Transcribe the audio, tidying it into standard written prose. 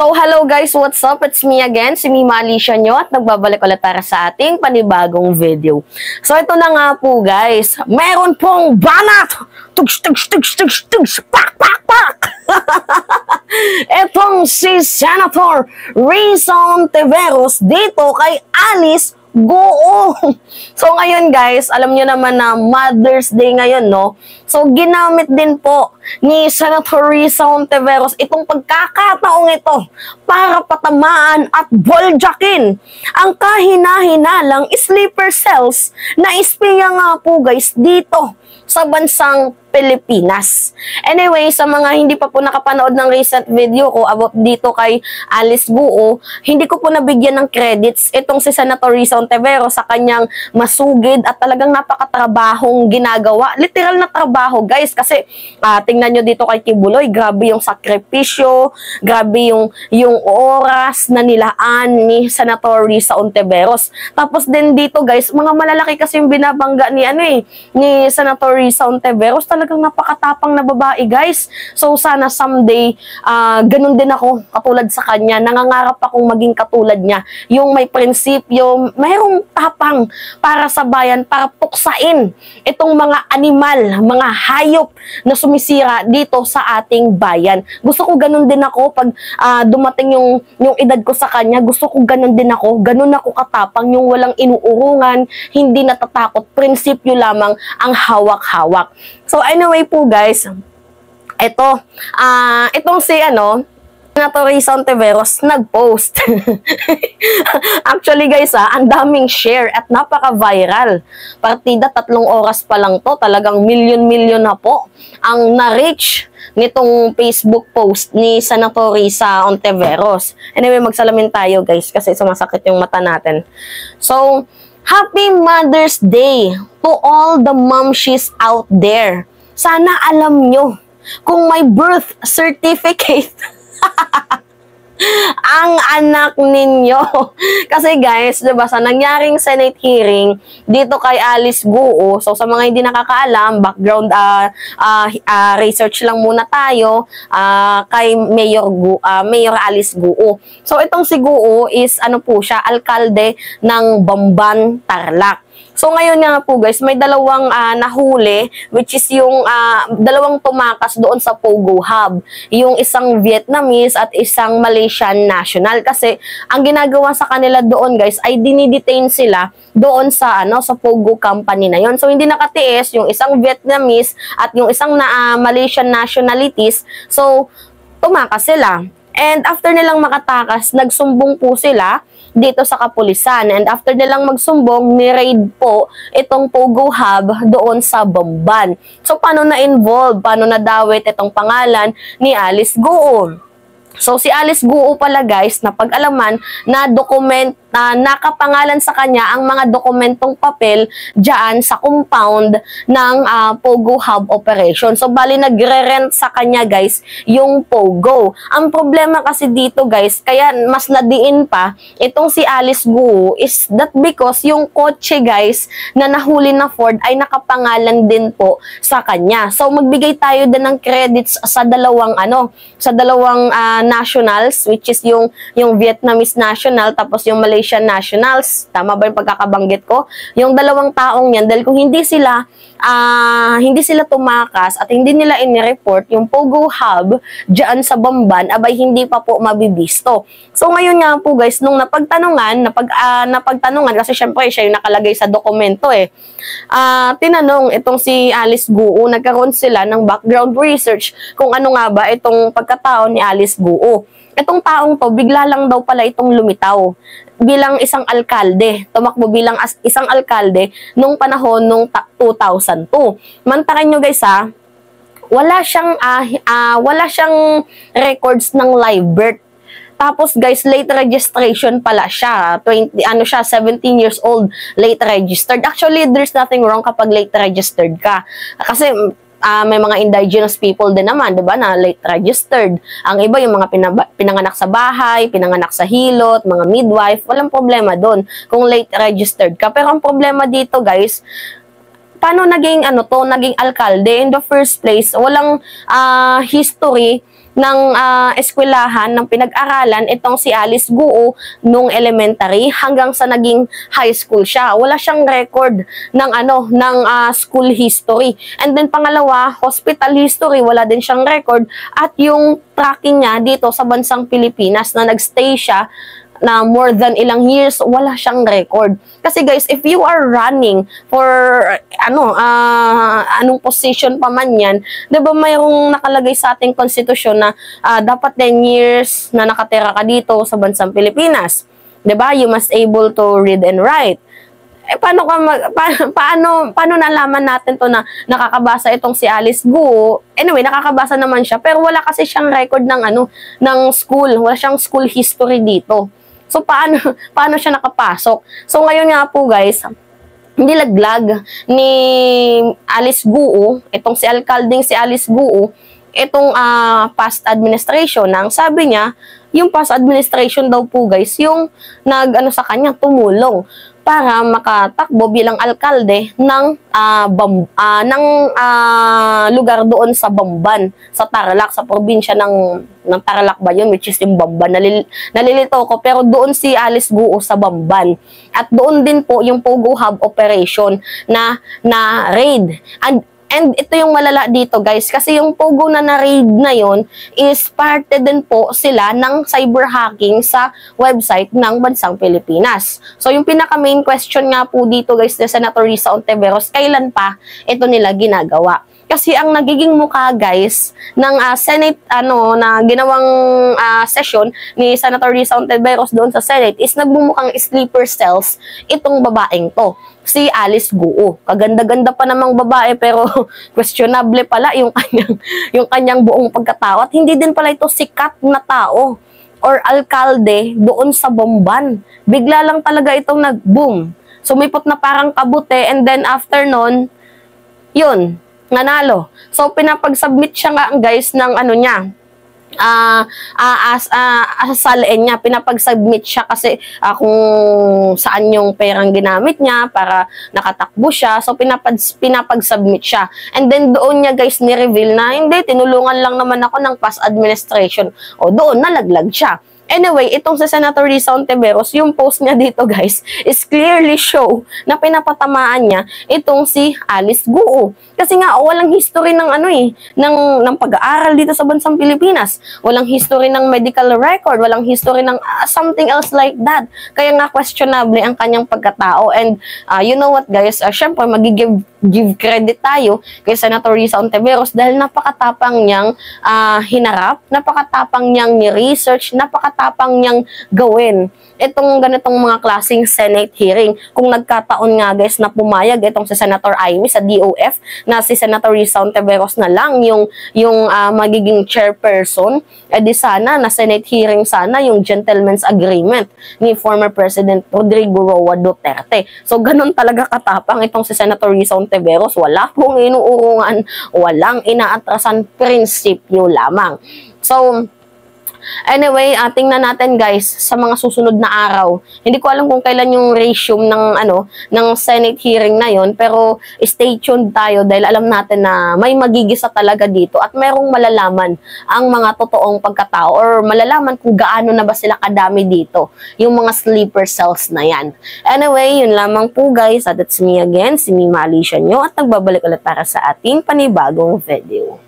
So, hello guys, what's up? It's me again, si Mima Alicia nyo at nagbabalik ulit para sa ating panibagong video. So, ito na nga po guys, meron pong banat! Tugs, tugs, tugs, tugs, tugs, pak, pak, pak! Itong si Senator Risa Hontiveros dito kay Alice Guo. So ngayon guys, alam nyo naman na Mother's Day ngayon, no? So ginamit din po ni Senator Risa Hontiveros itong pagkakataong ito para patamaan at boljakin ang kahina-hinalang sleeper cells na ispiya nga po guys dito sa bansang Pilipinas. Anyway, sa mga hindi pa po nakapanood ng recent video ko about dito kay Alice Guo, hindi ko po nabigyan ng credits itong si Senator Risa Hontiveros sa kanyang masugid at talagang napakatrabahong ginagawa. Literal na trabaho, guys, kasi tingnan nyo dito kay Kibuloy, grabe yung sakripisyo, grabe yung oras na nilaan ni Senator Risa Hontiveros. Tapos din dito, guys, mga malalaki kasi yung binabangga ni ni Senator Risa Hontiveros. Talagang napakatapang na babae, guys. So sana someday ganun din ako katulad sa kanya. Nangangarap akong maging katulad niya. Yung may prinsipyo, mayroong tapang para sa bayan, para puksain itong mga animal, mga hayop na sumisira dito sa ating bayan. Gusto ko ganun din ako pag dumating yung edad ko sa kanya. Gusto ko ganun din ako. Ganun ako katapang, yung walang inuurungan, hindi natatakot, prinsipyo lamang ang hawak-hawak. So anyway po guys, itong si Senator Risa Hontiveros nag-post. Actually guys ang daming share at napaka-viral. Partida 3 oras pa lang to, talagang milyon-milyon na po ang na-reach nitong Facebook post ni Senator Risa Hontiveros. Anyway, magsalamin tayo guys kasi sumasakit yung mata natin. So, Happy Mother's Day to all the momshies out there. Sana alam nyo kung may birth certificate ang anak ninyo. Kasi guys, diba, sa nangyaring Senate hearing dito kay Alice Guo, so sa mga hindi nakakaalam, background research lang muna tayo kay Mayor Alice Guo. So itong si Guo is po siya, alkalde ng Bamban, Tarlac. So ngayon nga po guys, may dalawang nahuli, which is yung dalawang tumakas doon sa Pogo Hub. Yung isang Vietnamese at isang Malaysian national. Kasi ang ginagawa sa kanila doon guys ay dinidetain sila doon sa sa Pogo company na yon. So hindi nakatiis yung isang Vietnamese at yung isang Malaysian nationalities. So tumakas sila. And after nilang makatakas, nagsumbong po sila dito sa kapulisan. And after nilang magsumbong, ni-raid po itong Pogo Hub doon sa Bamban. So, paano na-involve? Paano nadawit itong pangalan ni Alice Guo? So, si Alice Guo pala guys, napag-alaman na nakapangalan sa kanya ang mga dokumentong papel dyan sa compound ng Pogo Hub operation. So, bali nagre-rent sa kanya guys yung Pogo. Ang problema kasi dito guys, kaya mas nadiin pa itong si Alice Guo is that because yung kotse guys na nahuli na Ford ay nakapangalan din po sa kanya. So, magbigay tayo din ng credits sa dalawang nationals, which is yung Vietnamese national tapos yung Malaysian nationals. Tama ba yung pagkakabanggit ko? Yung dalawang taong yan, dahil kung hindi sila tumakas at hindi nila in-report yung Pogo Hub dyan sa Bamban, abay hindi pa po mabibisto. So ngayon nga po guys, nung napagtanungan kasi syempre siya yung nakalagay sa dokumento tinanong itong si Alice Guo, nagkaroon sila ng background research kung ano nga ba itong pagkatao ni Alice Guo. Itong taong to, bigla lang daw pala itong lumitaw bilang isang alkalde. Tumakbo bilang isang alkalde nung panahon nung 2002. Mantakin nyo guys wala siyang records ng live birth. Tapos guys, late registration pala siya. 17 years old, late registered. Actually, there's nothing wrong kapag late registered ka. Kasi may mga indigenous people din naman, 'di ba, na late registered. Ang iba yung mga pinanganak sa bahay, pinanganak sa hilot, mga midwife, walang problema doon kung late registered ka. Pero ang problema dito, guys, paano naging naging alkalde in the first place? Walang history eskwelahan ng pinag-aralan itong si Alice Guo nung elementary hanggang sa naging high school siya. Wala siyang record ng school history. And then pangalawa, hospital history, wala din siyang record, at yung tracking niya dito sa bansang Pilipinas na nagstay siya na more than ilang years, wala siyang record. Kasi guys, if you are running for anong position pa man yan, 'di ba mayroong nakalagay sa ating konstitusyon na dapat 10 years na nakatira ka dito sa bansang Pilipinas. 'Di ba? You must able to read and write. Paano nalaman natin to na nakakabasa itong si Alice Guo? Anyway, nakakabasa naman siya, pero wala kasi siyang record ng school. Wala siyang school history dito. So, paano siya nakapasok? So, ngayon nga po guys, nilaglag ni Alice Guo, itong si alkalding si Alice Guo, itong past administration. Ang sabi niya, yung past administration daw po guys, yung sa kanya, tumulong para makatakbo bilang alkalde ng lugar doon sa Bamban, sa Tarlac, sa probinsya ng Tarlac ba yun, which is yung Bamban. Nalilito ko, pero doon si Alice Guo sa Bamban. At doon din po yung Pogo Hub operation na raid. And ito yung malala dito guys, kasi yung Pogo na na-raid na yon is parte din po sila ng cyber hacking sa website ng bansang Pilipinas. So yung pinaka main question nga po dito guys ni Senator Risa Hontiveros, kailan pa ito nila ginagawa? Kasi ang nagiging mukha guys ng Senate na ginawang session ni Senator Risa Hontiveros doon sa Senate is nagbumukhang sleeper cells itong babaeng to, si Alice Guo. Kaganda-ganda pa namang babae, pero questionable pala yung kanyang buong pagkatao, at hindi din pala ito sikat na tao or alkalde doon sa Bamban. Bigla lang talaga itong nag-boom. Sumipot na parang kabute, and then after nun, yun, nanalo. So, pinapag-submit siya nga guys ng salain niya, pinapag-submit siya kasi kung saan yung perang ginamit niya para nakatakbo siya. So, pinapag-submit siya. And then, doon niya guys ni-reveal na, hindi, tinulungan lang naman ako ng past administration. O, doon, nalaglag siya. Anyway, itong si Senator Risa Hontiveros, yung post niya dito guys, is clearly show na pinapatamaan niya itong si Alice Guo. Kasi nga, walang history ng ng pag-aaral dito sa bansang Pilipinas. Walang history ng medical record, walang history ng something else like that. Kaya nga questionable ang kanyang pagkatao. And you know what guys, syempre give credit tayo kay Senator Risa Hontiveros dahil napakatapang niyang hinarap, napakatapang niyang ni-research, napakatapang niyang gawin itong ganitong mga klaseng Senate hearing. Kung nagkataon nga guys na pumayag itong si Senator Amy sa DOF na si Senator Risa Hontiveros na lang yung magiging chairperson, di sana na Senate hearing sana yung gentleman's agreement ni former President Rodrigo Roa Duterte. So ganun talaga katapang itong si Senator Risa Hontiveros. Wala pong inuurungan, walang inaatrasan, prinsipyo lamang. So anyway, tingnan natin guys sa mga susunod na araw. Hindi ko alam kung kailan yung resume ng Senate hearing na yon, pero stay tuned tayo dahil alam natin na may magigisa talaga dito at merong malalaman ang mga totoong pagkatao or malalaman kung gaano na ba sila kadami dito, yung mga sleeper cells na yan. Anyway, yun lamang po guys, at it's me again, si Mima Alicia nyo, at nagbabalik ulit para sa ating panibagong video.